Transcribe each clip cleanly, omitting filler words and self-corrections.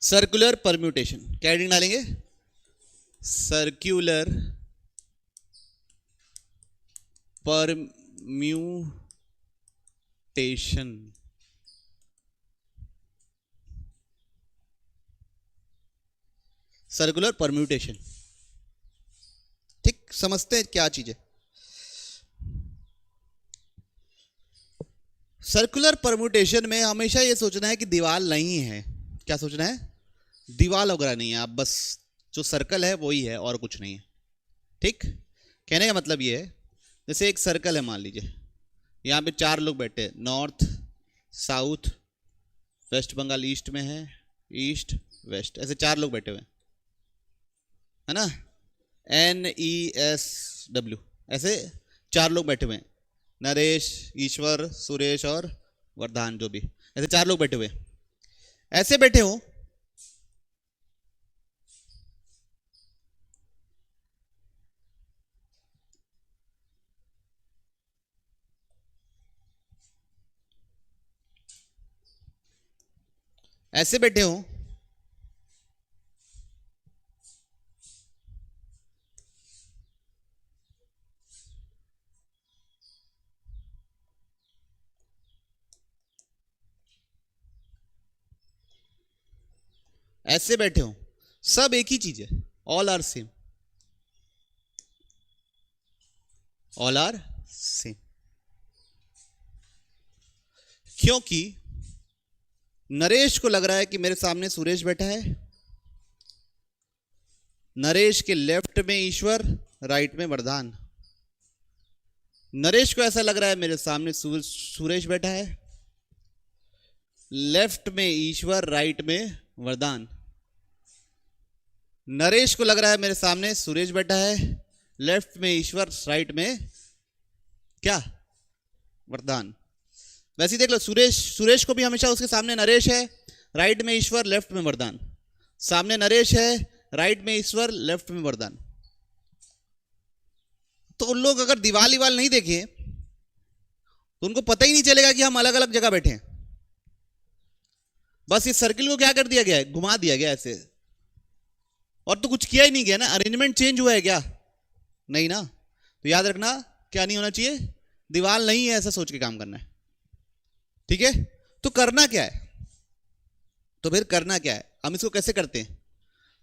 Circular permutation, क्या heading डालेंगे? Circular permutation. Circular permutation, ठीक, समझते हैं क्या चीज है। सर्कुलर परम्यूटेशन में हमेशा ये सोचना है कि दीवार नहीं है। क्या सोचना है? दीवार वगैरह नहीं है, आप बस जो सर्कल है वही है और कुछ नहीं है। ठीक, कहने का मतलब ये है, जैसे एक सर्कल है, मान लीजिए यहाँ पे 4 लोग बैठे हैं, north south west Bengal east में है, ईस्ट वेस्ट, ऐसे 4 लोग बैठे हुए हैं, है ना, NESW, ऐसे 4 लोग बैठे हुए हैं, नरेश, ईश्वर, सुरेश और वरदान, जो भी, ऐसे 4 लोग बैठे हुए हैं। ऐसे बैठे हो, ऐसे बैठे हो, ऐसे बैठे हो, सब एक ही चीज है, all are same, all are same. क्योंकि नरेश को लग रहा है कि मेरे सामने सुरेश बैठा है, नरेश के लेफ्ट में ईश्वर, राइट में वरदान। नरेश को ऐसा लग रहा है मेरे सामने सुरेश बैठा है, लेफ्ट में ईश्वर, राइट में वरदान। नरेश को लग रहा है मेरे सामने सुरेश बैठा है, लेफ्ट में ईश्वर, राइट में क्या? वरदान। वैसे ही देख लो, सुरेश को भी हमेशा उसके सामने नरेश है, राइट में ईश्वर, लेफ्ट में वरदान। सामने नरेश है, राइट में ईश्वर, लेफ्ट में वरदान। तो उन लोग अगर दीवाल नहीं देखें तो उनको पता ही नहीं चलेगा कि हम अलग अलग जगह बैठे हैं। बस इस सर्किल को क्या कर दिया गया है? घुमा दिया गया ऐसे, और तो कुछ किया ही नहीं गया ना। अरेंजमेंट चेंज हुआ है क्या? नहीं ना। तो याद रखना, क्या नहीं होना चाहिए? दीवार नहीं है, ऐसा सोच के काम करना है। ठीक है, तो करना क्या है? तो फिर करना क्या है? हम इसको कैसे करते हैं?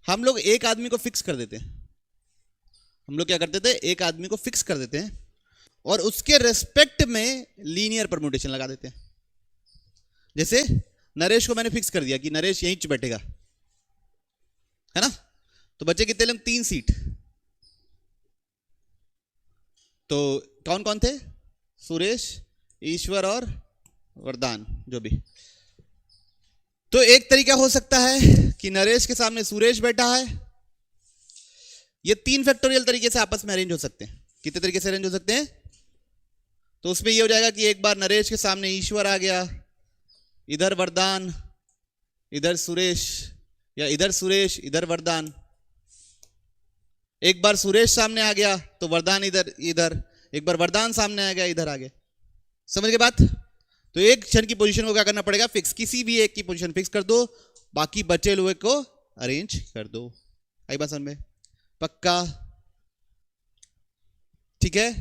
हम लोग एक आदमी को फिक्स कर देते हैं। हम लोग क्या करते थे? एक आदमी को फिक्स कर देते हैं और उसके रेस्पेक्ट में लीनियर परम्यूटेशन लगा देते हैं। जैसे नरेश को मैंने फिक्स कर दिया कि नरेश यहीं बैठेगा, है ना। तो बच्चे कितने लोग? 3 सीट। तो कौन कौन थे? सुरेश, ईश्वर और वरदान, जो भी। तो एक तरीका हो सकता है कि नरेश के सामने सुरेश बैठा है। ये 3 फैक्टोरियल तरीके से आपस में अरेंज हो सकते हैं। कितने तरीके से अरेंज हो सकते हैं? तो उसमें ये हो जाएगा कि एक बार नरेश के सामने ईश्वर आ गया, इधर वरदान, इधर सुरेश, या इधर सुरेश इधर वरदान। एक बार सुरेश सामने आ गया तो वरदान इधर इधर, एक बार वरदान सामने आ गया, इधर आ गया। समझ गए बात? तो एक क्षण की पोजीशन को क्या करना पड़ेगा? फिक्स। किसी भी एक की पोजीशन फिक्स कर दो, बाकी बचे हुए को अरेंज कर दो। आई बात समझ में? पक्का? ठीक है,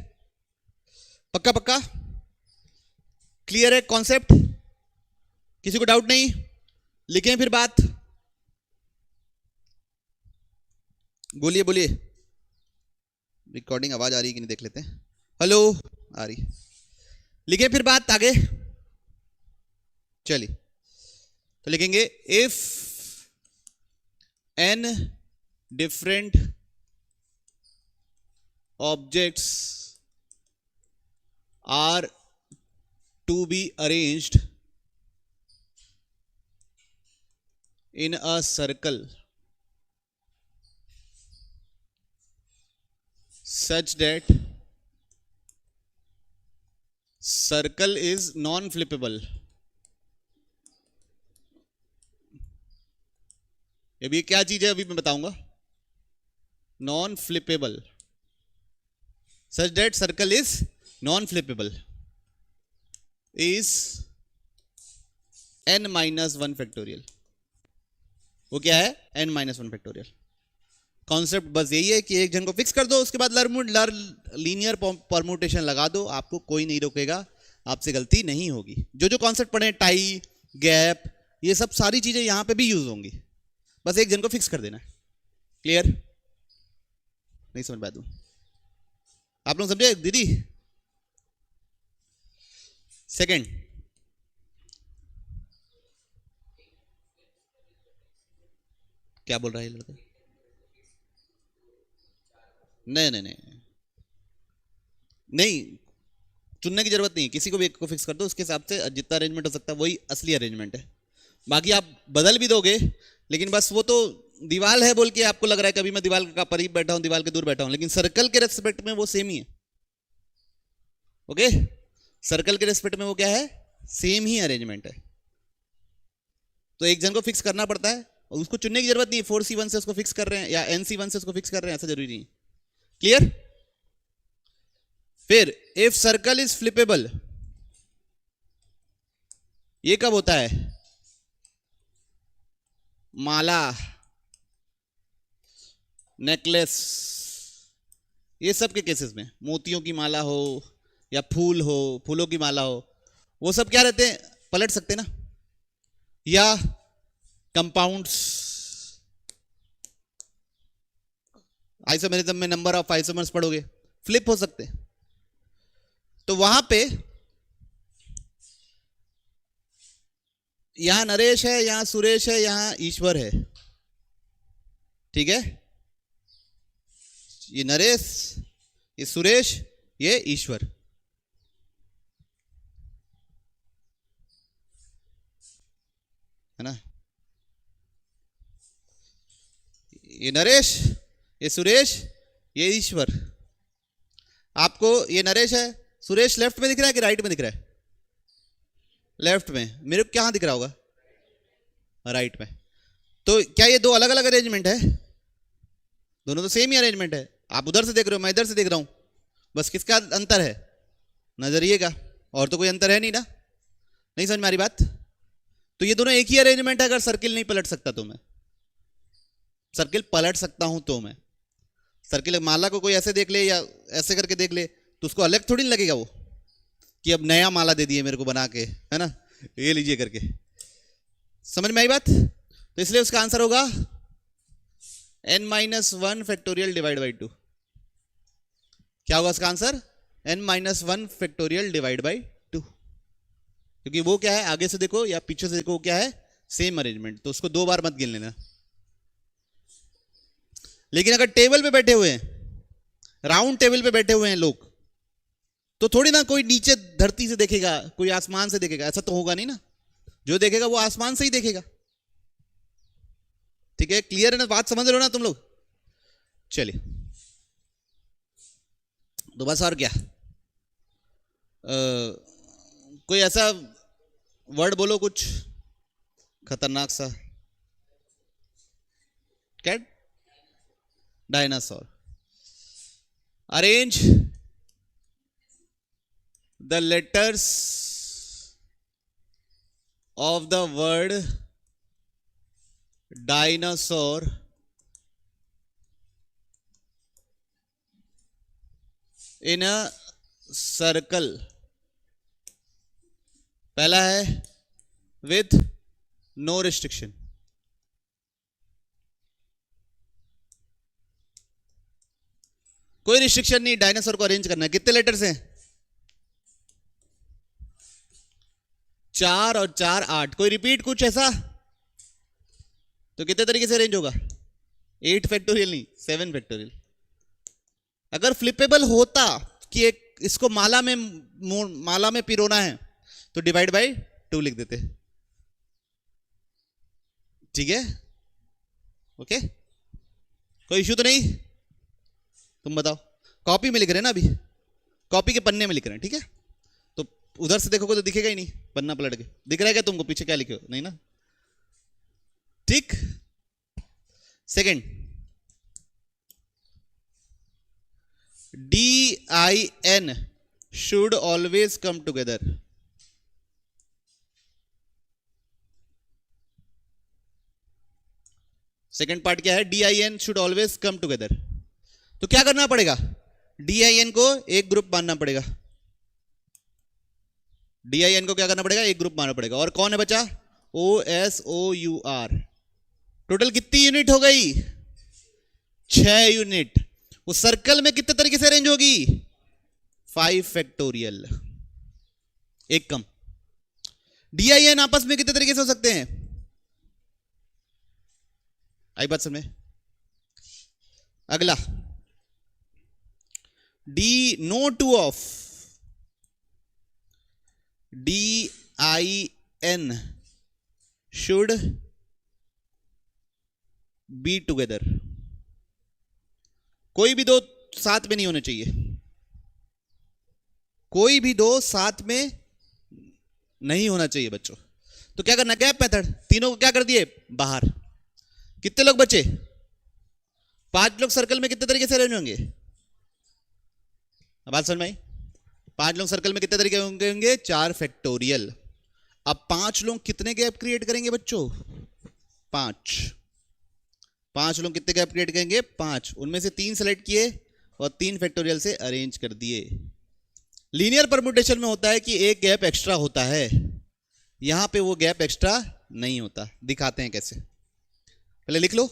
पक्का पक्का क्लियर है कॉन्सेप्ट? किसी को डाउट नहीं? लिखें फिर बात, बोलिए बोलिए। रिकॉर्डिंग आवाज आ रही है कि नहीं देख लेते हैं। हेलो, आ रही। लिखें फिर बात आगे। चलिए, तो लिखेंगे if n different objects are to be arranged in a circle such that circle is non-flippable. अभी क्या चीज है अभी मैं बताऊंगा। non-flippable such that circle is non-flippable is n minus 1 factorial. वो क्या है, n-1 फैक्टोरियल। कॉन्सेप्ट बस यही है कि एक जन को फिक्स कर दो, उसके बाद लीनियर परम्यूटेशन लगा दो, आपको कोई नहीं रोकेगा, आपसे गलती नहीं होगी। जो जो कॉन्सेप्ट पढ़े, टाई, गैप, ये सब सारी चीजें यहां पे भी यूज होंगी, बस एक जन को फिक्स कर देना है। क्लियर? नहीं समझ पाया तुम? आप लोग समझे दीदी? सेकंड, क्या बोल रहा है लड़का? नहीं नहीं नहीं नहीं, चुनने की जरूरत नहीं, किसी को भी एक को फिक्स कर दो, उसके हिसाब से जितना अरेंजमेंट हो सकता है वही असली अरेंजमेंट है। बाकी आप बदल भी दोगे, लेकिन बस वो तो दीवार है बोल के आपको लग रहा है कभी मैं दीवार का करीब बैठा हूं, दीवार के दूर बैठा हूं, लेकिन सर्कल के रेस्पेक्ट में वो सेम ही है। ओके, सर्कल के रेस्पेक्ट में वो क्या है, सेम ही अरेंजमेंट है। तो एक जन को फिक्स करना पड़ता है, और उसको चुनने की जरूरत नहीं है, 4C1 से उसको फिक्स कर रहे हैं या NC1 से उसको फिक्स कर रहे हैं, ऐसा जरूरी नहीं। क्लियर? फिर इफ सर्कल इज फ्लिपेबल, ये कब होता है? माला, नेकलेस, ये सब के केसेस में, मोतियों की माला हो या फूल हो, फूलों की माला हो, वो सब क्या रहते हैं, पलट सकते ना, या कंपाउंड्स, आइसोमेरिज्म में नंबर ऑफ आइसोमर्स पढ़ोगे, फ्लिप हो सकते। तो वहां पे यहां नरेश है, यहां सुरेश है, यहां ईश्वर है, ठीक है? ये नरेश, ये सुरेश, ये ईश्वर, है ना? ये नरेश, ये सुरेश, ये ईश्वर। आपको ये नरेश है, सुरेश लेफ्ट में दिख रहा है कि राइट में दिख रहा है? लेफ्ट में। मेरे को क्या दिख रहा होगा? राइट में। तो क्या ये दो अलग अलग अरेंजमेंट है? दोनों तो सेम ही अरेंजमेंट है। आप उधर से देख रहे हो, मैं इधर से देख रहा हूं, बस किसका अंतर है? नजरिए का, और तो कोई अंतर है नहीं ना। नहीं समझ में आ रही बात? तो ये दोनों एक ही अरेंजमेंट है। अगर सर्किल नहीं पलट सकता तो मैं सर्किल पलट सकता हूं, तो मैं सर्किल माला को कोई ऐसे देख ले या ऐसे करके देख ले तो उसको अलग थोड़ी नहीं लगेगा वो, कि अब नया माला दे दिए मेरे को बना के, है ना, ये लीजिए करके। समझ में आई बात? तो इसलिए उसका आंसर होगा n-1 फैक्टोरियल डिवाइड बाई 2। क्या होगा उसका answer? n-1 factorial divide by 2, क्योंकि वो क्या है, आगे से देखो या पीछे से देखो, क्या है, सेम अरेंजमेंट, तो उसको दो बार मत गिन लेना। लेकिन अगर टेबल पे बैठे हुए हैं, राउंड टेबल पे बैठे हुए हैं लोग, तो थोड़ी ना कोई नीचे धरती से देखेगा, कोई आसमान से देखेगा, ऐसा तो होगा नहीं ना। जो देखेगा वो आसमान से ही देखेगा। ठीक है, क्लियर है ना बात? समझ रहे हो ना तुम लोग? चलिए, तो बस और क्या, कोई ऐसा वर्ड बोलो कुछ खतरनाक सा। Cat, dinosaur. Arrange the letters of the word dinosaur in a circle। पहला है with no restriction। कोई रिस्ट्रिक्शन नहीं, डायनासोर को अरेंज करना है। कितने लेटर्स हैं? 4 और 4 8। कोई रिपीट कुछ ऐसा? तो कितने तरीके से अरेंज होगा? 8 फैक्टोरियल नहीं, 7 फैक्टोरियल। अगर फ्लिपेबल होता कि एक इसको माला में पिरोना है तो डिवाइड बाय 2 लिख देते। ठीक है, ओके, कोई इश्यू तो नहीं? तुम बताओ। कॉपी में लिख रहे हैं ना, अभी कॉपी के पन्ने में लिख रहे हैं, ठीक है? तो उधर से देखोगे तो दिखेगा ही नहीं, पन्ना पलट के दिख रहा है क्या तुमको पीछे क्या लिखे हो? नहीं ना, ठीक। Second, DIN should always come together। Second part क्या है, D I N should always come together. तो क्या करना पड़ेगा, डी आई एन को एक ग्रुप मानना पड़ेगा, डी आई एन को क्या करना पड़ेगा, एक ग्रुप मानना पड़ेगा। और कौन है बचा, O S O U R. Total कितनी यूनिट हो गई, 6 यूनिट। उस सर्कल में कितने तरीके से अरेंज होगी, 5 फैक्टोरियल, एक कम। डी आई एन आपस में कितने तरीके से हो सकते हैं, आई बात समझ में। अगला, D no two of D I N should be together. कोई भी दो साथ में नहीं होने चाहिए, कोई भी दो साथ में नहीं होना चाहिए बच्चों। तो क्या करना, गैप मेथड, तीनों को क्या कर दिए बाहर। कितने लोग बचे, 5 लोग सर्कल में कितने तरीके से अरेंज होंगे, बात समझ में आई। 5 लोग सर्कल में कितने तरीके होंगे, 4 फैक्टोरियल। अब 5 लोग कितने गैप क्रिएट करेंगे बच्चों, 5 लोग कितने गैप क्रिएट करेंगे, 5। उनमें से 3 सेलेक्ट किए और 3 फैक्टोरियल से अरेंज कर दिए। लीनियर परम्यूटेशन में होता है कि एक गैप एक्स्ट्रा होता है, यहां पे वो गैप एक्स्ट्रा नहीं होता। दिखाते हैं कैसे, पहले लिख लो।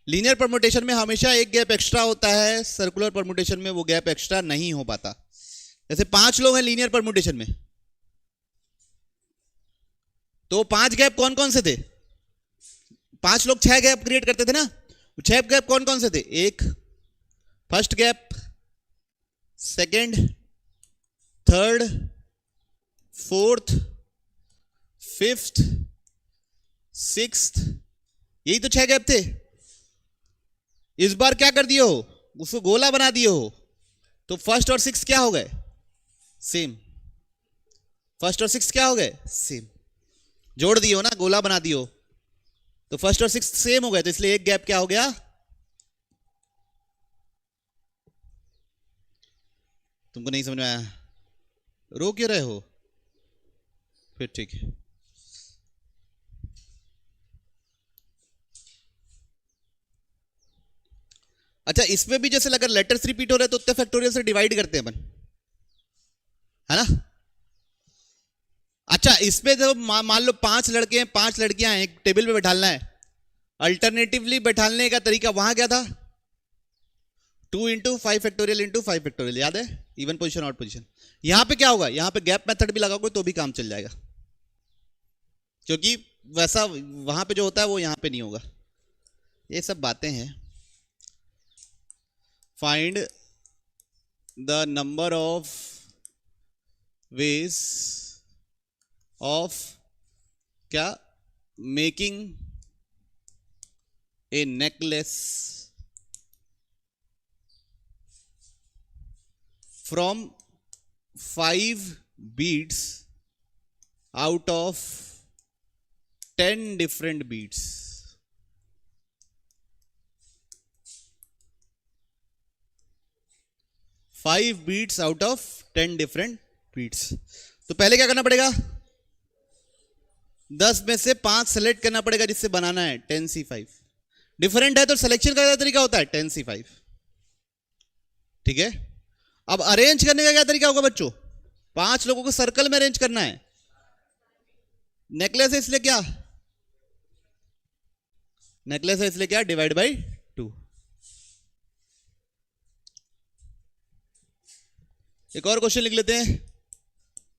लीनियर परम्यूटेशन में हमेशा एक गैप एक्स्ट्रा होता है, सर्कुलर परम्यूटेशन में वो गैप एक्स्ट्रा नहीं हो पाता। जैसे 5 लोग हैं लीनियर परम्यूटेशन में, तो 5 गैप कौन कौन से थे, 5 लोग 6 गैप क्रिएट करते थे ना। 6 गैप कौन कौन से थे, एक first gap, second, third, fourth, fifth, sixth, यही तो 6 गैप थे। इस बार क्या कर दिए हो, उसको गोला बना दिए हो, तो फर्स्ट और 6 क्या हो गए, सेम। फर्स्ट और 6 क्या हो गए, सेम। जोड़ दिए हो ना, गोला बना दिए हो, तो फर्स्ट और 6 सेम हो गए, तो इसलिए एक गैप क्या हो गया। तुमको नहीं समझ में आया, रो क्यों रहे हो, फिर ठीक है। अच्छा, इसमें भी जैसे अगर लेटर्स रिपीट हो रहे हैं तो उतने फैक्टोरियल से डिवाइड करते हैं अपन, है ना। अच्छा, इसमें जब मान लो 5 लड़के हैं, 5 लड़कियां हैं, एक टेबल पे बैठालना है। अल्टरनेटिवली बैठालने का तरीका वहां क्या था, 2 इंटू 5 फैक्टोरियल इंटू 5 फैक्टोरियल, याद है, इवन पोजिशन ऑड पोजिशन। यहां पे क्या होगा, यहां पे गैप मेथड भी लगाओगे तो भी काम चल जाएगा, क्योंकि वैसा वहां पे जो होता है वो यहां पे नहीं होगा। ये सब बातें हैं। Find the number of ways of क्या, making a necklace from 5 beads out of 10 different beads। Five beads out of 10 different beads. तो पहले क्या करना पड़ेगा, 10 में से 5 सेलेक्ट करना पड़ेगा जिससे बनाना है 10C5। डिफरेंट है तो सिलेक्शन का क्या तरीका होता है, 10C5, ठीक है। अब अरेंज करने का क्या तरीका होगा बच्चों, 5 लोगों को सर्कल में अरेंज करना है। नेकलेस है इसलिए क्या, नेकलेस है इसलिए क्या, डिवाइड बाई 2। एक और क्वेश्चन लिख लेते हैं,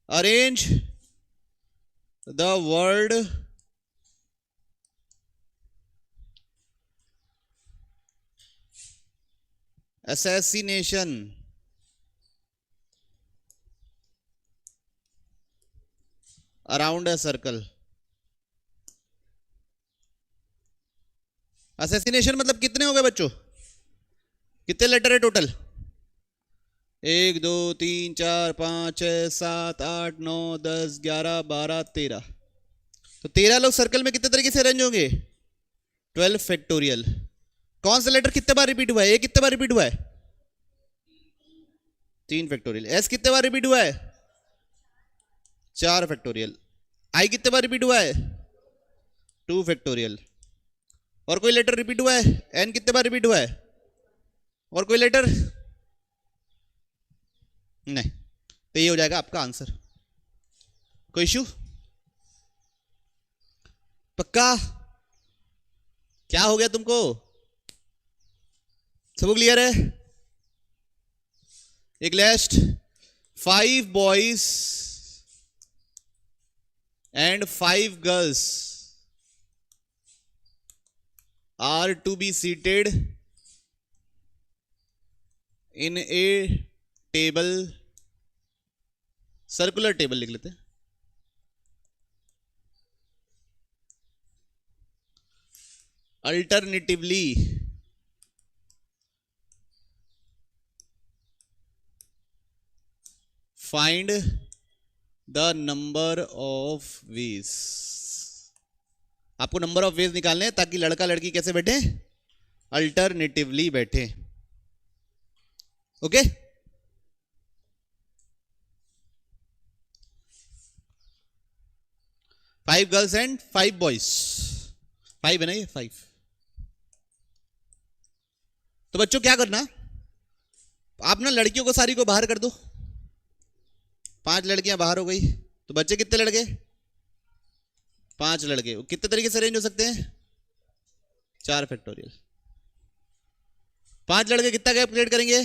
arrange the word assassination around a circle। assassination मतलब कितने हो गए बच्चों, कितने लेटर है टोटल, 1 2 3 4 5 6 7 8 9 10 11 12 13। तो 13 लोग सर्कल में कितने तरीके से अरेंज होंगे, 12 फैक्टोरियल। कौन सा लेटर कितने बार रिपीट हुआ है, ए कितने बार रिपीट हुआ है, 3 फैक्टोरियल। एस कितने बार रिपीट हुआ है, 4 फैक्टोरियल। आई कितने बार रिपीट हुआ है, 2 फैक्टोरियल। और कोई लेटर रिपीट हुआ है? एन कितने बार रिपीट हुआ है? और कोई लेटर नहीं, तो ये हो जाएगा आपका आंसर। कोई इशू? पक्का? क्या हो गया तुमको? सबको क्लियर है? एक last, 5 boys and 5 girls are to be seated in a table, circular table लिख लेते हैं, alternatively find the number of ways। आपको नंबर ऑफ वेज निकालने हैं ताकि लड़का लड़की कैसे बैठे? अल्टरनेटिवली बैठे। ओके? 5 गर्ल्स एंड 5 बॉयज, 5 है ना ये? 5। तो बच्चों क्या करना, आप ना लड़कियों को सारी को बाहर कर दो। 5 लड़कियां बाहर हो गई, तो बच्चे कितने लड़के? 5 लड़के। कितने तरीके से अरेंज हो सकते हैं? 4 फैक्टोरियल। 5 लड़के कितना गैप क्रिएट करेंगे?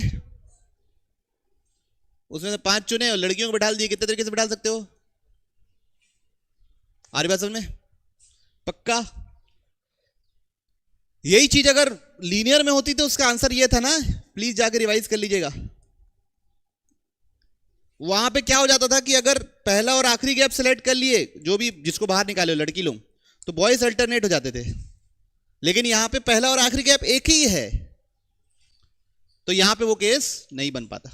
उसमें से 5 चुने और लड़कियों को बैठा दिए। कितने तरीके से बैठा सकते हो? आ रही बात समझ में? पक्का? यही चीज अगर लीनियर में होती तो उसका आंसर ये था ना, प्लीज जाकर रिवाइज कर लीजिएगा। वहां पे क्या हो जाता था कि अगर पहला और आखिरी गैप सेलेक्ट कर लिए, जो भी जिसको बाहर निकाले लड़की लोग, तो बॉयज अल्टरनेट हो जाते थे। लेकिन यहां पे पहला और आखिरी गैप एक ही है, तो यहां पे वो केस नहीं बन पाता।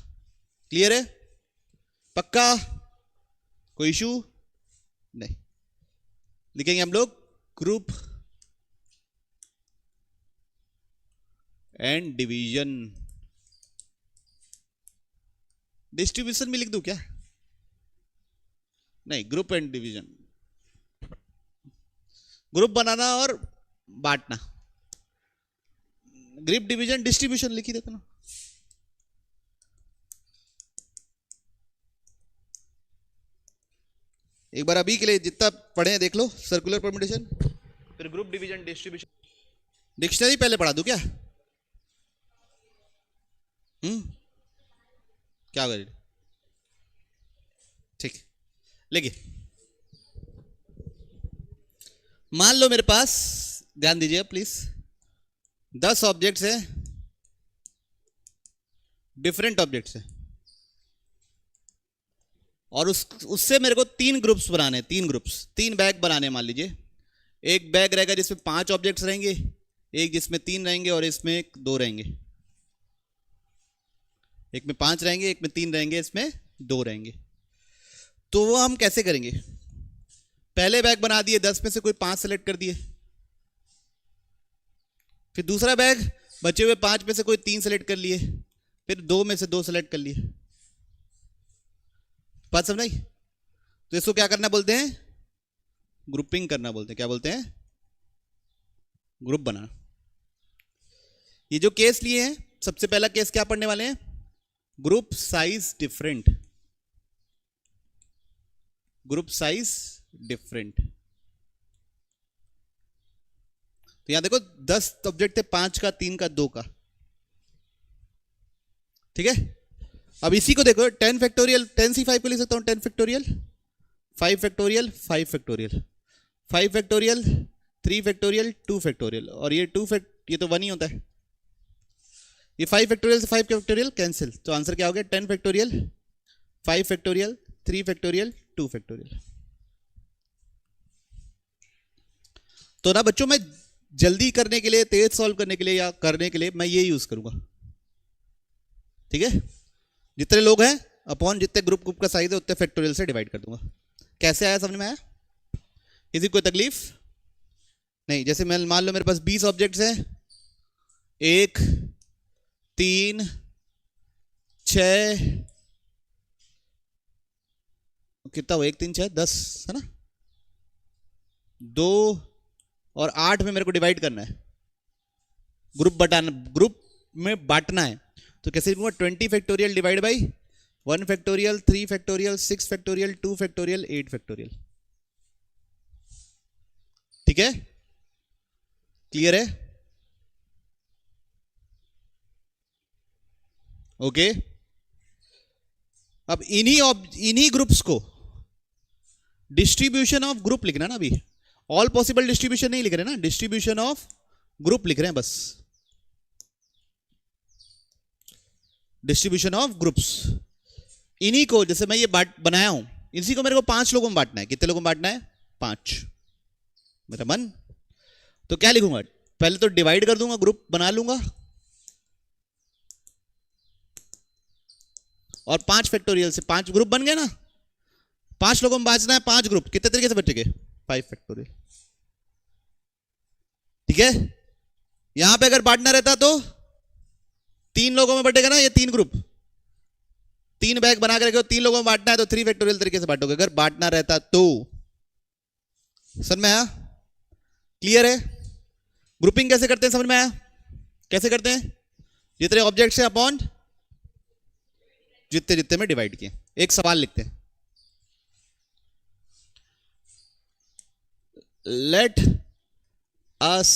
क्लियर है? पक्का? कोई इशू नहीं। लिखेंगे हम लोग ग्रुप एंड डिवीजन। डिस्ट्रीब्यूशन में लिख दूं क्या? नहीं, ग्रुप एंड डिवीजन। ग्रुप बनाना और बांटना, ग्रुप डिवीजन डिस्ट्रीब्यूशन लिखी देते ना। एक बार अभी के लिए जितना पढ़े देख लो, सर्कुलर परम्यूटेशन, फिर ग्रुप डिवीजन डिस्ट्रीब्यूशन। डिक्शनरी पहले पढ़ा दूं क्या? क्या करें? ठीक, लेकिन मान लो मेरे पास, ध्यान दीजिए प्लीज, 10 ऑब्जेक्ट्स हैं, डिफरेंट ऑब्जेक्ट्स हैं, और उससे मेरे को 3 ग्रुप्स बनाने, 3 ग्रुप्स, 3 बैग बनाने। मान लीजिए एक बैग रहेगा जिसमें 5 ऑब्जेक्ट्स रहेंगे, एक जिसमें 3 रहेंगे और इसमें 2 रहेंगे। एक में 5 रहेंगे, एक में 3 रहेंगे, इसमें 2 रहेंगे। तो वो हम कैसे करेंगे? पहले बैग बना दिए, 10 में से कोई 5 सेलेक्ट कर दिए। फिर दूसरा बैग, बचे हुए 5 में से कोई 3 सेलेक्ट कर लिए, फिर 2 में से 2 सेलेक्ट कर लिए। बात समझ आई? तो इसको क्या करना बोलते हैं? ग्रुपिंग करना बोलते हैं। क्या बोलते हैं? ग्रुप बनाना। ये जो केस लिए हैं, सबसे पहला केस क्या पढ़ने वाले हैं? Group size different. Group size different. तो यहां देखो 10 ऑब्जेक्ट थे, 5 का, 3 का, 2 का। ठीक है? अब इसी को देखो, 10 फैक्टोरियल, 10 से 5 को लिख सकता हूं, 10 factorial, 5 factorial, 5 factorial, 5 factorial, 3 factorial, 2 factorial, और ये ये तो 1 ही होता है। ये 5 फैक्टोरियल से 5 फैक्टोरियल कैंसिल, तो आंसर क्या हो गया? 10 फैक्टोरियल, 5 फैक्टोरियल, 3 फैक्टोरियल, 2 फैक्टोरियल। तो ना बच्चों, मैं जल्दी करने के लिए, तेज सॉल्व करने के लिए या करने के लिए मैं ये यूज करूंगा। ठीक है? जितने लोग हैं अपॉन जितने ग्रुप का साइज है उतने फैक्टोरियल से डिवाइड कर दूंगा। कैसे आया? समझ में आया? किसी कोई तकलीफ नहीं? जैसे मैं मान लो मेरे पास 20 ऑब्जेक्ट्स हैं, 1, 3, 6, कितना हुआ? 1, 3, 6, 10 है ना? 2 और 8 में मेरे को डिवाइड करना है। ग्रुप में बांटना है तो कैसे लिखूंगा 20 factorial divide by 1 factorial 3 factorial 6 factorial 2 factorial 8 factorial. ठीक है, क्लियर है? ओके अब इन्हीं ग्रुप्स को डिस्ट्रीब्यूशन ऑफ ग्रुप लिखना ना, अभी ऑल पॉसिबल डिस्ट्रीब्यूशन नहीं लिख रहे ना, डिस्ट्रीब्यूशन ऑफ ग्रुप लिख रहे हैं बस, डिस्ट्रीब्यूशन ऑफ ग्रुप्स। इन्हीं को जैसे मैं ये बनाया हूं, इसी को मेरे को 5 लोगों में बांटना है। कितने लोगों में बांटना है? 5। मेरा मन तो क्या लिखूंगा, पहले तो डिवाइड कर दूंगा, ग्रुप बना लूंगा और 5 फैक्टोरियल से 5 ग्रुप बन गए ना। 5 लोगों में बांटना है 5 ग्रुप, कितने तरीके से बचेंगे? 5 फैक्टोरियल। ठीक है, यहां पे अगर बांटना रहता तो 3 लोगों में बटेगा ना, ये 3 ग्रुप, 3 बैग बना कर 3 लोगों में बांटना है तो 3 फैक्टोरियल तरीके से बांटोगे अगर बांटना रहता तो। समझ में आया? क्लियर है? ग्रुपिंग कैसे करते हैं समझ में आया? कैसे करते हैं? जितने ऑब्जेक्ट्स है अपॉन जितने जितने में डिवाइड किए। एक सवाल लिखते हैं, let us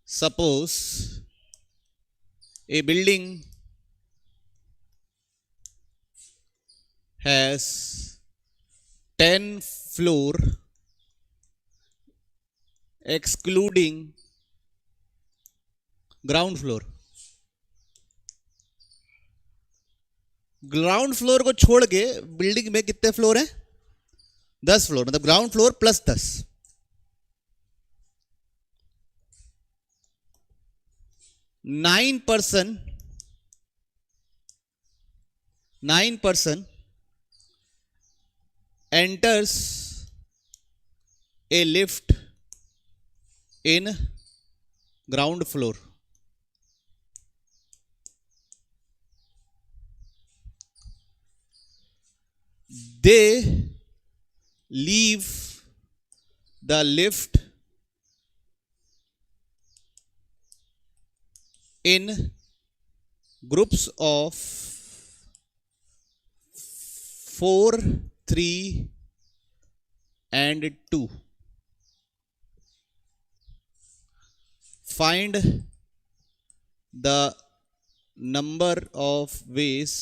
suppose a building has 10 floor excluding ground floor। Ground floor को छोड़ के बिल्डिंग में कितने फ्लोर हैं? 10 फ्लोर, मतलब ground floor plus 10। 9% enters a lift in ground floor। They leave the lift in groups of 4, 3 and 2। Find the number of ways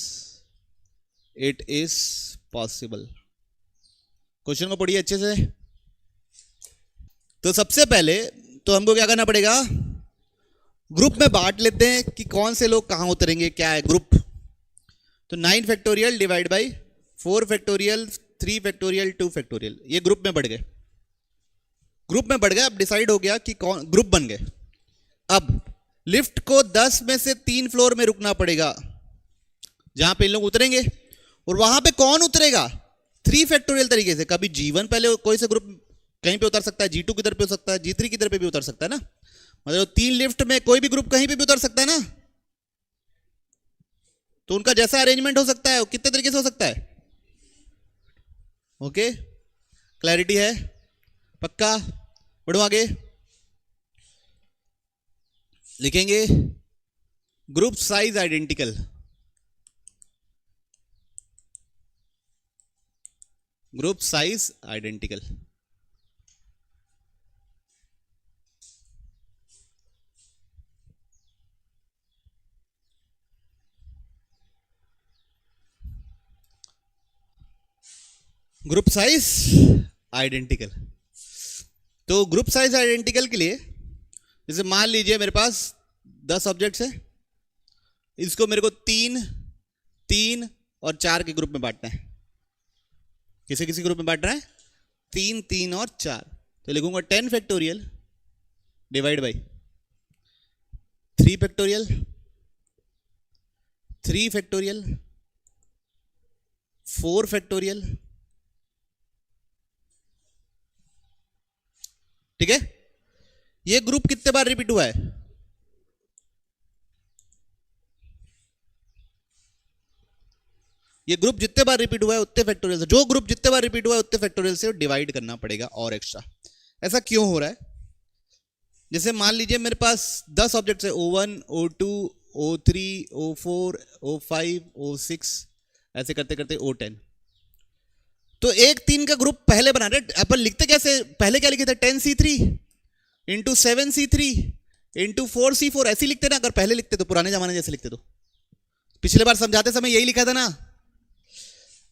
it is possible। Question को पढ़िए अच्छे से। तो सबसे पहले तो हमको क्या करना पड़ेगा, ग्रुप में बांट लेते हैं कि कौन से लोग कहां उतरेंगे, क्या है ग्रुप। तो 9 factorial divide by 4 factorial 3 factorial 2 factorial, ये ग्रुप में बढ़ गए। ग्रुप में बढ़ गए, अब डिसाइड हो गया कि कौन ग्रुप बन गए। अब लिफ्ट को 10 में से 3 फ्लोर में रुकना पड़ेगा जहां पे इन लोग उतरेंगे, और वहां पे कौन उतरेगा? 3 फैक्टोरियल तरीके से। कभी G1 पहले कोई से ग्रुप कहीं पे उतर सकता है, G2 किधर पे हो सकता है, G3 किधर पे भी उतर सकता है ना, मतलब 3 लिफ्ट में कोई भी ग्रुप कहीं पे भी उतर सकता है ना। तो उनका जैसा अरेंजमेंट हो सकता है वो कितने तरीके से हो सकता है। ओके, क्लैरिटी है? पक्का? बढ़ो आगे, लिखेंगे group size identical. Group size identical. Group size identical. तो ग्रुप साइज आइडेंटिकल के लिए जैसे मान लीजिए मेरे पास 10 ऑब्जेक्ट्स है, इसको मेरे को 3, 3 और 4 के ग्रुप में बांटना है। किसी किसी ग्रुप में बांटना है 3, 3 और 4। तो लिखूंगा 10 factorial divide by 3 factorial 3 factorial 4 factorial. ठीक है, ये ग्रुप कितने बार रिपीट हुआ है? ये ग्रुप जितने बार रिपीट हुआ है उतने फैक्टोरियल से, जो ग्रुप जितने बार रिपीट हुआ है उतने फैक्टोरियल से डिवाइड करना पड़ेगा और एक्स्ट्रा। ऐसा क्यों हो रहा है? जैसे मान लीजिए मेरे पास 10 ऑब्जेक्ट्स है, O1, O2, O3, O4, O5, O6, ऐसे करते करते O10। तो एक 3 का ग्रुप पहले बना रहे, अपन लिखते कैसे, पहले क्या लिखे थे, 10C3 into 7C3 into 4C4, ऐसे लिखते ना। अगर पहले लिखते तो, पुराने जमाने जैसे लिखते तो, पिछले बार समझाते समय यही लिखा था ना।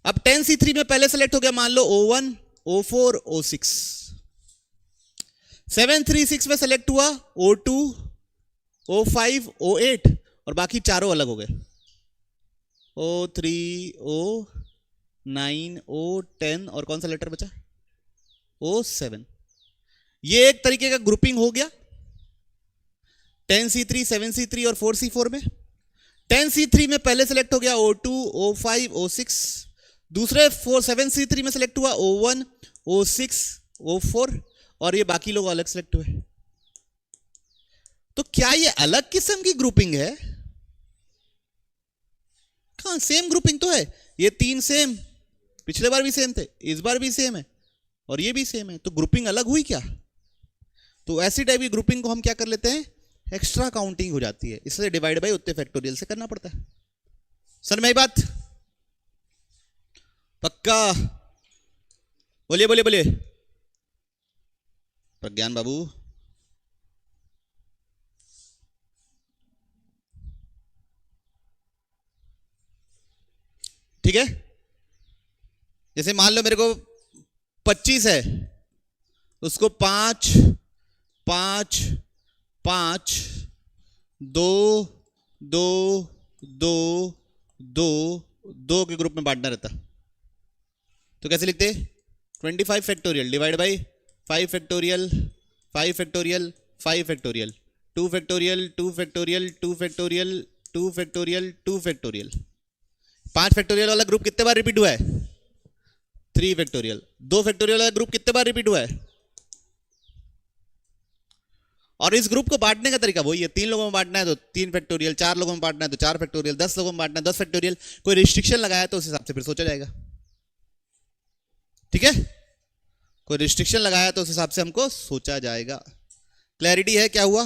अब 10C3 में पहले सेलेक्ट हो गया मान लो O1, O4, O6। 736 में सेलेक्ट हुआ O2, O5, O8, और बाकी चारों अलग हो गए, O3, O9, O10, और कौन सा लेटर बचा, O7। ये एक तरीके का ग्रुपिंग हो गया 10C3, 7C3 और 4C4 में। 10C3 में पहले सेलेक्ट हो गया O2, O5, O6, दूसरे 7C3 में सेलेक्ट हुआ O1, O6, O4, और ये बाकी लोग अलग सेलेक्ट हुए। तो क्या ये अलग किस्म की ग्रुपिंग है? कहां, सेम ग्रुपिंग तो है। ये 3 सेम, पिछले बार भी सेम थे, इस बार भी सेम है, और ये भी सेम है। तो ग्रुपिंग अलग हुई क्या? तो ऐसी टाइप की ग्रुपिंग को हम क्या कर लेते हैं, एक्स्ट्रा काउंटिंग हो जाती है, इसलिए डिवाइड बाय उतने फैक्टोरियल से करना पड़ता है। समझ में आई बात? पक्का? बोलिए बोलिए बोलिए प्रज्ञान बाबू। ठीक है, जैसे मान लो मेरे को 25 है, उसको 5, 5, 5, 2, 2, 2, 2, 2 के ग्रुप में बांटना रहता। तो कैसे लिखते, 25 factorial divide by 5 factorial, 5 factorial, 5 factorial, 2 factorial, 2 factorial, 2 factorial, 2 factorial, 2 factorial. 5 factorial वाला ग्रुप कितने बार रिपीट हुआ है, 3 फैक्टोरियल। 2 फैक्टोरियल वाला ग्रुप कितने बार रिपीट हुआ है। और इस ग्रुप को बांटने का तरीका वही है, 3 लोगों में बांटना है तो 3 फैक्टोरियल, 4 लोगों में बांटना है तो 4 फैक्टोरियल, 10 लोगों में बांटना है 10 फैक्टोरियल। कोई रिस्ट्रिक्शन लगाया तो उस हिसाब से फिर सोचा जाएगा। ठीक है, कोई रिस्ट्रिक्शन लगाया तो उस हिसाब से हमको सोचा जाएगा। क्लैरिटी है क्या हुआ?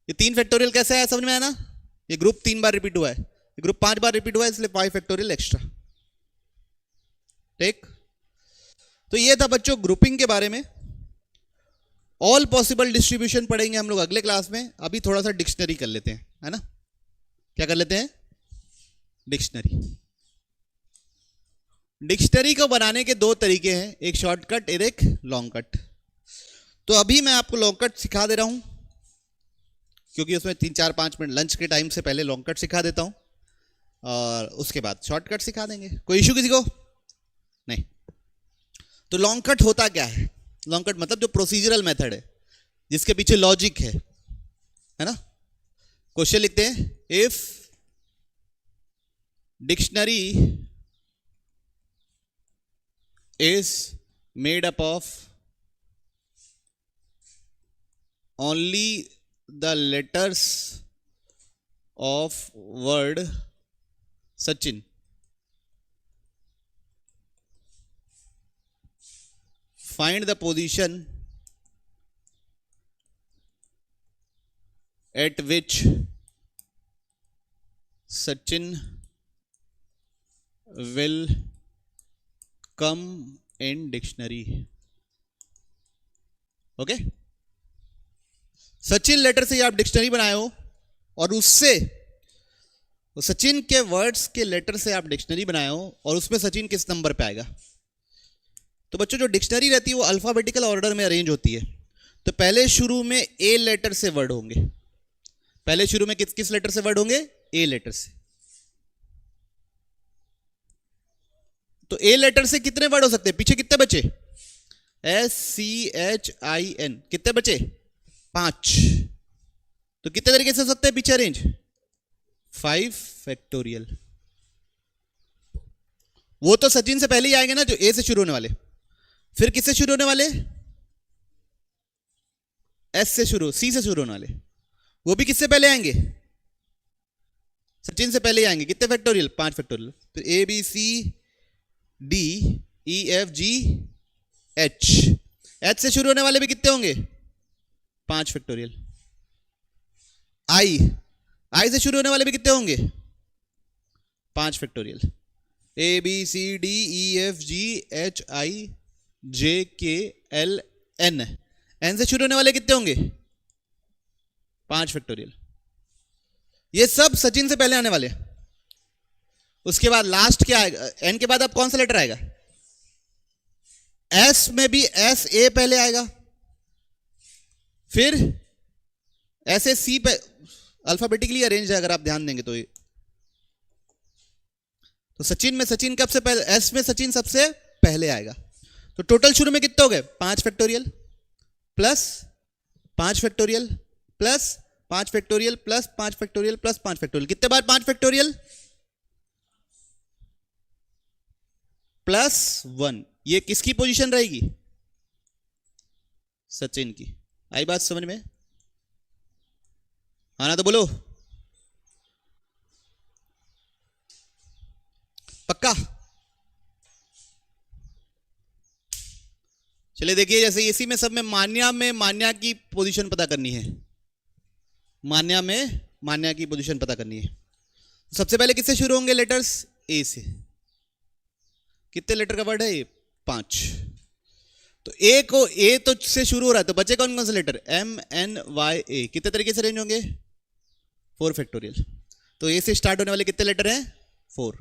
ये 3 फैक्टोरियल कैसे है, समझ में आया ना? ये ग्रुप 3 बार रिपीट हुआ है, ये ग्रुप 5 बार रिपीट हुआ है, इसलिए 5 फैक्टोरियल एक्स्ट्रा। ठीक, तो ये था बच्चों ग्रुपिंग के बारे में। ऑल पॉसिबल डिस्ट्रीब्यूशन पढ़ेंगे हम लोग अगले क्लास में। अभी थोड़ा सा डिक्शनरी कर लेते हैं, है ना? क्या कर लेते हैं, डिक्शनरी। डिक्शनरी को बनाने के 2 तरीके हैं, एक शॉर्टकट और एक लॉन्ग कट। तो अभी मैं आपको लॉन्ग कट सिखा दे रहा हूं, क्योंकि उसमें 3-4-5 मिनट लंच के टाइम से पहले लॉन्ग कट सिखा देता हूं, और उसके बाद शॉर्टकट सिखा देंगे। कोई इशू किसी को नहीं? तो लॉन्ग कट होता क्या है? लॉन्ग कट मतलब जो प्रोसीजरल मेथड है, जिसके पीछे लॉजिक है ना? क्वेश्चन लिखते हैं, if dictionary is made up of only the letters of word Sachin, find the position at which Sachin will come in dictionary. Okay, Sachin letter से आप डिक्शनरी बनाए हो, और उससे सचिन के वर्ड्स के लेटर से आप डिक्शनरी बनाए हो, और उसमें सचिन किस नंबर पे आएगा। तो बच्चों जो डिक्शनरी रहती है वो अल्फाबेटिकल ऑर्डर में अरेंज होती है। तो पहले शुरू में ए लेटर से वर्ड होंगे, पहले शुरू में किस किस लेटर से वर्ड होंगे, ए लेटर से। तो ए लेटर से कितने वर्ड हो सकते हैं, पीछे कितने बचे, SCHIN, कितने बचे, 5। तो कितने तरीके से हो सकते हैं पीछे अरेंज, 5 फैक्टोरियल। वो तो सचिन से पहले ही आएंगे ना, जो ए से शुरू होने वाले। फिर किससे शुरू होने वाले, एस से शुरू, सी से शुरू होने वाले, वो भी किससे पहले आएंगे, सचिन से पहले ही आएंगे। कितने फैक्टोरियल, 5 फैक्टोरियल। तो ABCD EFGH, एच से शुरू होने वाले भी कितने होंगे, 5 फैक्टोरियल। आई, आई से शुरू होने वाले भी कितने होंगे? 5 factorial. A B C D E F G H I J K L N, N से शुरू होने वाले कितने होंगे? 5 फैक्टोरियल। ये सब सचिन से पहले आने वाले। उसके बाद लास्ट क्या आएगा? एन के बाद अब कौन सा लेटर आएगा? एस में भी एस ए पहले आएगा, फिर ऐसे सी पे अल्फाबेटिकली अरेंज है अगर आप ध्यान देंगे तो। तो सचिन में सचिन कब से पहले? एस में सचिन सबसे पहले आएगा। तो टोटल शुरू में कितने हो गए? 5 factorial plus 5 factorial plus 5 factorial plus 5 factorial plus 5 factorial. कितने बार 5 फैक्टोरियल? प्लस 1। ये किसकी पोजीशन रहेगी? सचिन की। आई बात समझ में? आना तो बोलो, पक्का? चलिए देखिए, जैसे इसी में सब में मान्या की पोजीशन पता करनी है। मान्या में मान्या की पोजीशन पता करनी है। सबसे पहले किससे शुरू होंगे लेटर्स? ए से। कितने लेटर का वर्ड है ये? 5। तो ए को ए तो से शुरू हो रहा है, तो बचे कौन कौन से लेटर? एम एन वाई ए। कितने तरीके से अरेंज होंगे? 4 फैक्टोरियल। तो ए से स्टार्ट होने वाले कितने लेटर हैं? 4।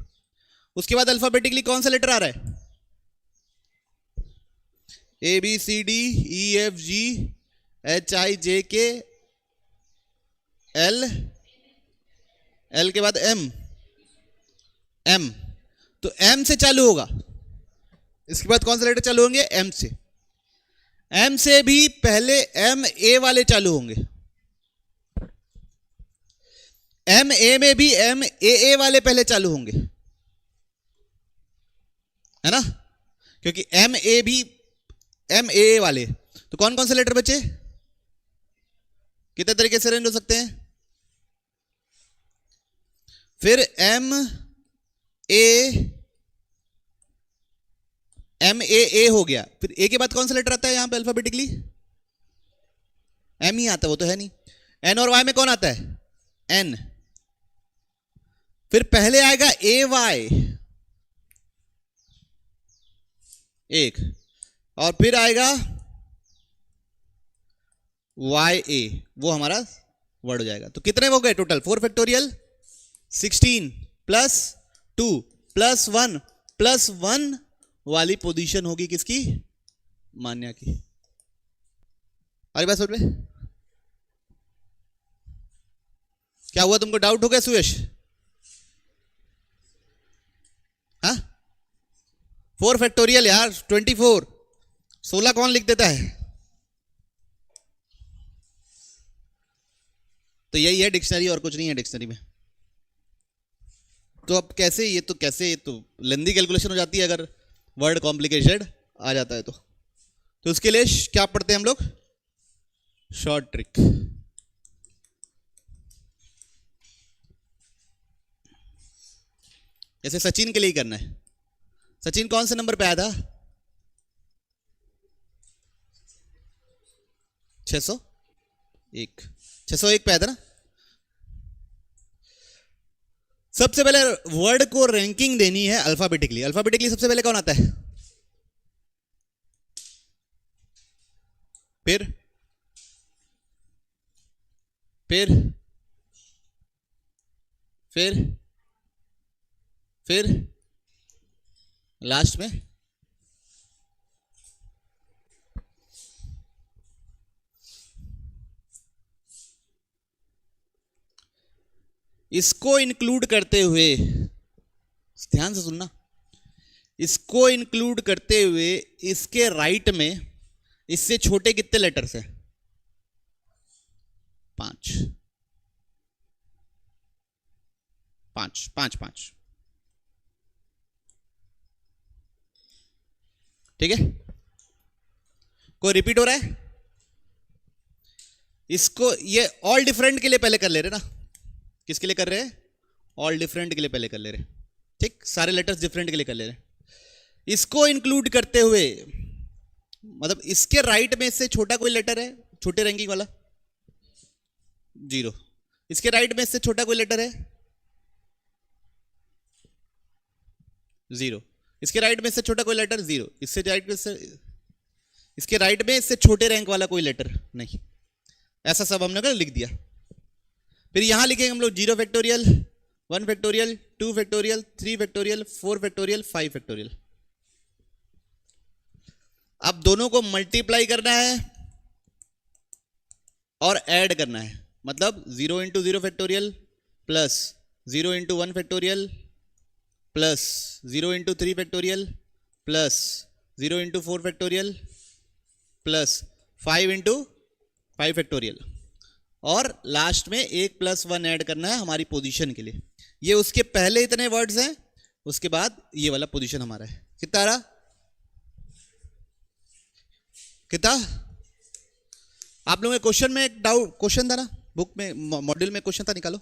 उसके बाद अल्फाबेटिकली कौन सा लेटर आ रहा है? A B C D E F G H I J K L, L के बाद एम, एम। तो एम से चालू होगा। इसके बाद कौन सा लेटर चालू होंगे? एम से। एम से भी पहले एम ए वाले चालू होंगे। एम ए में भी एम ए वाले पहले चालू होंगे, है ना? क्योंकि एम ए भी एम ए वाले। तो कौन कौन से लेटर बचे? कितने तरीके से अरेंज हो सकते हैं? फिर एम ए हो गया। फिर ए के बाद कौन सा लेटर आता है यहां पे अल्फाबेटिकली? एम ही आता है, वो तो है नहीं। एन और वाई में कौन आता है? एन। फिर पहले आएगा ए वाई, एक, और फिर आएगा वाई ए, वो हमारा वर्ड हो जाएगा। तो कितने हो गए total? 4 factorial 16 plus 2 plus 1 plus 1 वाली पोजीशन होगी किसकी? मान्या की। अरे बात समझ में? क्या हुआ? तुमको डाउट हो गया सुयश? हाँ, 4 फैक्टोरियल यार, 24। 16 कौन लिख देता है? तो यही है डिक्शनरी, और कुछ नहीं है डिक्शनरी में। तो अब कैसे ये तो लेंदी कैलकुलेशन हो जाती है अगर वर्ड कॉम्प्लिकेटेड आ जाता है तो उसके लिए क्या पढ़ते हैं हम लोग? Short trick. जैसे सचिन के लिए ही करना है। सचिन कौन से नंबर पे आया था? 601। 601 पे आया था ना? सबसे पहले वर्ड को रैंकिंग देनी है अल्फाबेटिकली। अल्फाबेटिकली सबसे पहले कौन आता है? फिर फिर फिर फिर लास्ट में इसको इंक्लूड करते हुए, ध्यान से सुनना, इसको इंक्लूड करते हुए इसके राइट में इससे छोटे कितने लेटर्स हैं? 5 5 5 5। ठीक है? कोई रिपीट हो रहा है? इसको ये ऑल डिफरेंट के लिए पहले कर ले रहे ना? किसके लिए कर रहे हैं? ऑल डिफरेंट के लिए पहले कर ले रहे। ठीक, सारे लेटर्स डिफरेंट के लिए कर ले रहे। इसको इंक्लूड करते हुए मतलब इसके राइट में इससे छोटा कोई लेटर है, छोटे रैंकिंग वाला? जीरो। इसके राइट में इससे छोटा कोई लेटर है? जीरो। इसके राइट में इससे छोटा कोई लेटर? जीरो। इससे राइट में इसके राइट में इससे छोटे रैंक वाला कोई लेटर नहीं। ऐसा सब हमने लिख दिया। फिर यहां लिखेंगे हम लोग 0 factorial, 1 factorial, 2 factorial, 3 factorial, 4 factorial, 5 factorial. अब दोनों को मल्टीप्लाई करना है और ऐड करना है। मतलब 0 into 0 factorial plus 0 into 1 factorial plus 0 into 3 factorial plus 0 into 4 factorial plus 5 into 5 factorial, और लास्ट में 1 + 1 ऐड करना है हमारी पोजीशन के लिए। ये उसके पहले इतने वर्ड्स हैं, उसके बाद ये वाला पोजीशन हमारा है। कितना आ रहा? कितना? आप लोगों के क्वेश्चन में एक डाउट क्वेश्चन था ना, बुक में मॉड्यूल में क्वेश्चन था, निकालो।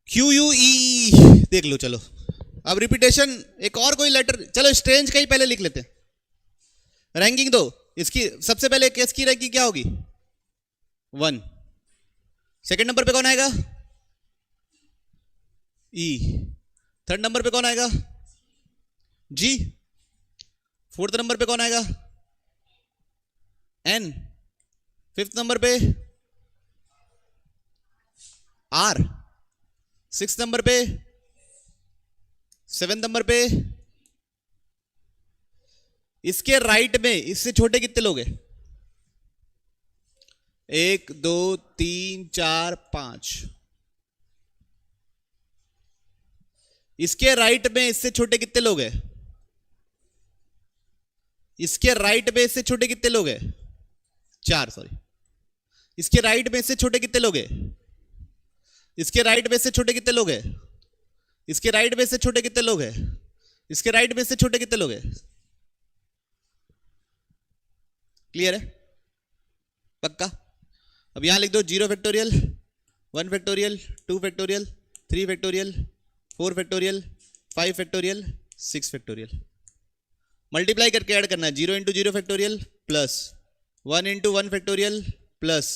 QUE देख लो। चलो अब रिपीटेशन, एक और कोई लेटर, चलो स्ट्रेंज का ही पहले लिख लेते हैं। रैंकिंग दो इसकी, सबसे पहले केस की रैंकिंग क्या होगी? 1। सेकंड नंबर पे कौन आएगा? E। थर्ड नंबर पे कौन आएगा? G। फोर्थ नंबर पे कौन आएगा? N। फिफ्थ नंबर पे R। सिक्स नंबर पे, सेवेंथ नंबर पे। इसके राइट में इससे छोटे कितने लोग हैं? 1 2 3 4 5। इसके राइट में इससे छोटे कितने लोग हैं? इसके राइट में इससे छोटे कितने लोग हैं? 4, सॉरी। इसके राइट में इससे छोटे कितने लोग हैं? इसके राइट में से छोटे कितने लोग हैं? इसके राइट में से छोटे कितने लोग हैं? इसके राइट में से छोटे कितने लोग हैं? क्लियर है? पक्का? अब यहां लिख दो 0 factorial, 1 factorial, 2 factorial, 3 factorial, 4 factorial, 5 factorial, 6 factorial. Multiply करके ऐड करना है। 0 into 0 factorial plus 1 into 1 factorial plus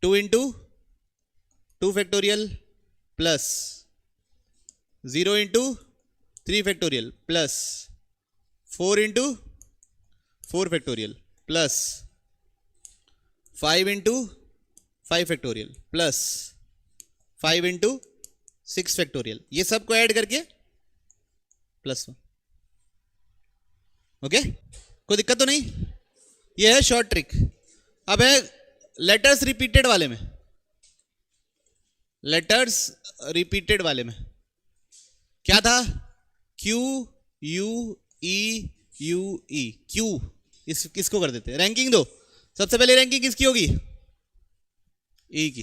2 into 2 factorial plus 0 into 3 factorial plus 4 into 4 factorial plus 5 into 5 factorial plus 5 into 6 factorial. ये सब को ऐड करके +1। ओके, कोई दिक्कत तो नहीं? ये है शॉर्ट ट्रिक। अब है लेटर्स रिपीटेड वाले में। लेटर्स रिपीटेड वाले में क्या था? Q U E U E। Q किसको कर देते हैं? रैंकिंग दो। सबसे पहले रैंकिंग किसकी होगी? E की।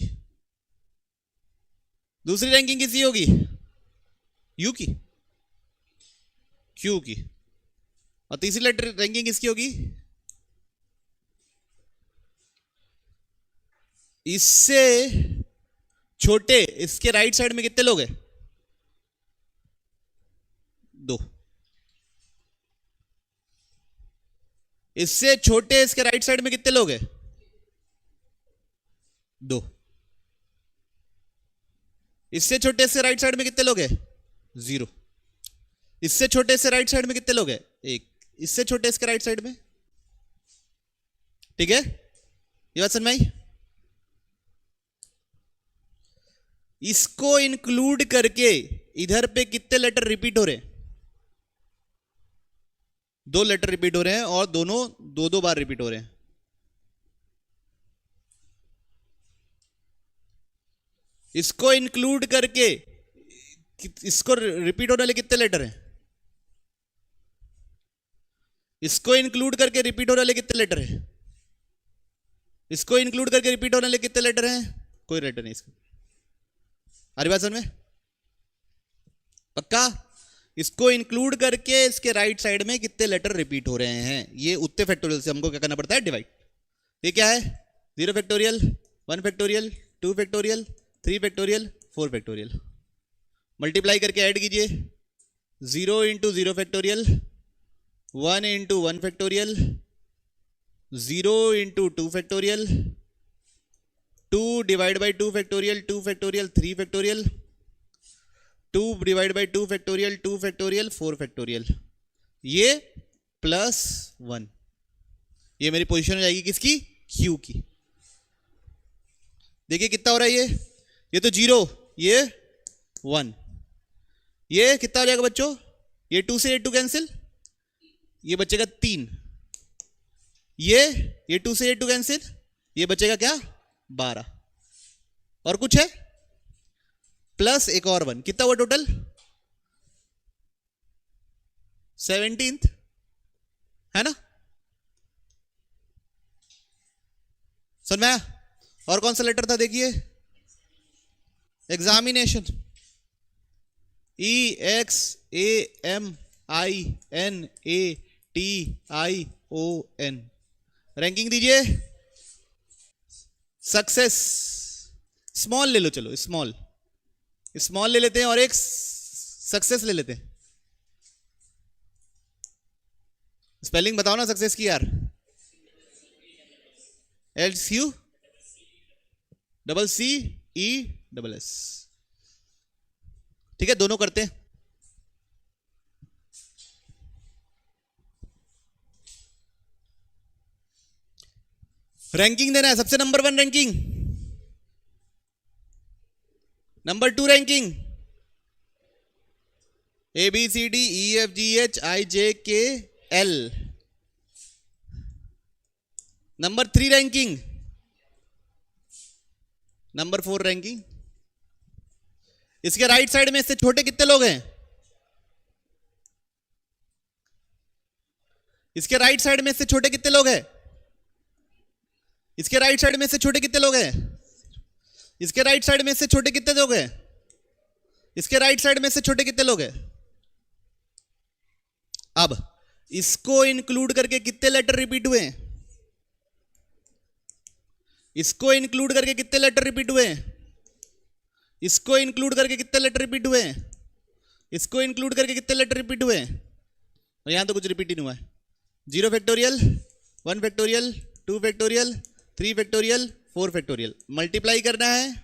दूसरी रैंकिंग किसकी होगी? U की, Q की। और तीसरी लेटर रैंकिंग किसकी होगी? इससे छोटे इसके राइट साइड में कितने लोग हैं? 2। इससे छोटे इसके राइट साइड में कितने लोग हैं? 2। इससे छोटे इसके राइट साइड में कितने लोग हैं? 0। इससे छोटे इसके राइट साइड में कितने लोग हैं? 1। इससे छोटे इसके राइट साइड में। ठीक है, ये बात समझ में आई? इसको इंक्लूड करके इधर पे कितने लेटर रिपीट हो रहे हैं? 2 लेटर रिपीट हो रहे हैं, और दोनों 2-2 बार रिपीट हो रहे हैं। इसको इंक्लूड करके इसको रिपीट होने वाले कितने लेटर हैं? इसको इंक्लूड करके रिपीट होने वाले कितने लेटर हैं? इसको इंक्लूड करके रिपीट होने वाले कितने लेटर हैं? कोई लेटर नहीं इसको। हरी बात समझ में? पक्का? इसको इंक्लूड करके इसके राइट साइड में कितने लेटर रिपीट हो रहे हैं, ये उतने फैक्टोरियल से हमको क्या करना पड़ता है? डिवाइड। ये क्या है? 0 factorial, 1 factorial, 2 factorial, 3 factorial, 4 factorial. Multiply करके ऐड कीजिए। 0 into 0 factorial, 1 into 1 factorial 0 into 2 factorial, 2 divide by 2 factorial, 2 factorial, 3 factorial, 2 divide by 2 factorial, 2 factorial, 4 factorial, ये +1। ये मेरी पोजीशन हो जाएगी किसकी? Q की। देखिए कितना हो रहा है ये तो 0, ये 1, ये कितना हो जाएगा बच्चों? ये 2 से ये 2 कैंसिल, ये बचेगा 3, ये 2 से ये 2 कैंसिल, ये बचेगा क्या? 12। और कुछ है प्लस एक और 1, कितना हुआ टोटल? 17th, है ना? सुन में? और कौन सा लेटर था देखिए? Examination, EXAMINATION। रैंकिंग दीजिए। सक्सेस, स्मॉल ले लो, चलो स्मॉल ले लेते हैं और एक सक्सेस ले लेते हैं। स्पेलिंग बताओ ना सक्सेस की यार। SUCCESS। ठीक है, दोनों करते हैं। रैंकिंग देना है, सबसे number 1 ranking, number 2 ranking, ABCDEFGHIJKL। Number 3 ranking, number 4 ranking. इसके राइट साइड में इससे छोटे कितने लोग हैं? इसके राइट साइड में इससे छोटे कितने लोग हैं? इसके राइट साइड में से छोटे कितने लोग हैं? इसके राइट साइड में से छोटे कितने लोग हैं? इसके राइट साइड में से छोटे कितने लोग हैं? अब इसको इंक्लूड करके कितने लेटर रिपीट हुए? इसको इंक्लूड करके कितने लेटर रिपीट हुए? इसको इंक्लूड करके कितने लेटर रिपीट हुए? इसको इंक्लूड करके कितने लेटर रिपीट हुए? और यहां तो कुछ रिपीट ही नहीं हुआ है। 0 factorial, 1 factorial, 2 factorial, 3 factorial, 4 factorial. Multiply करना है,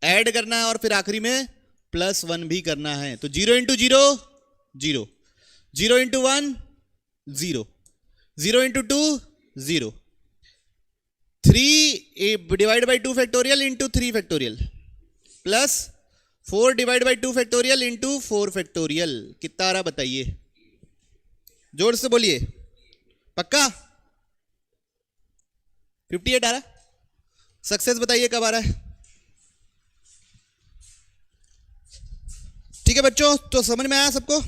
ऐड करना है और फिर आखिरी में +1 भी करना है। तो 0 into 0 0, 0 into 1 0, 0 into 2 0, 3 divide by 2 factorial into 3 factorial, plus 4 divide by 2 factorial into 4 factorial. कितना आ रहा बताइए? जोर से बोलिए, पक्का? 58 आ रहा। सक्सेस बताइए कब आ रहा है? ठीक है बच्चों, तो समझ में आया सबको?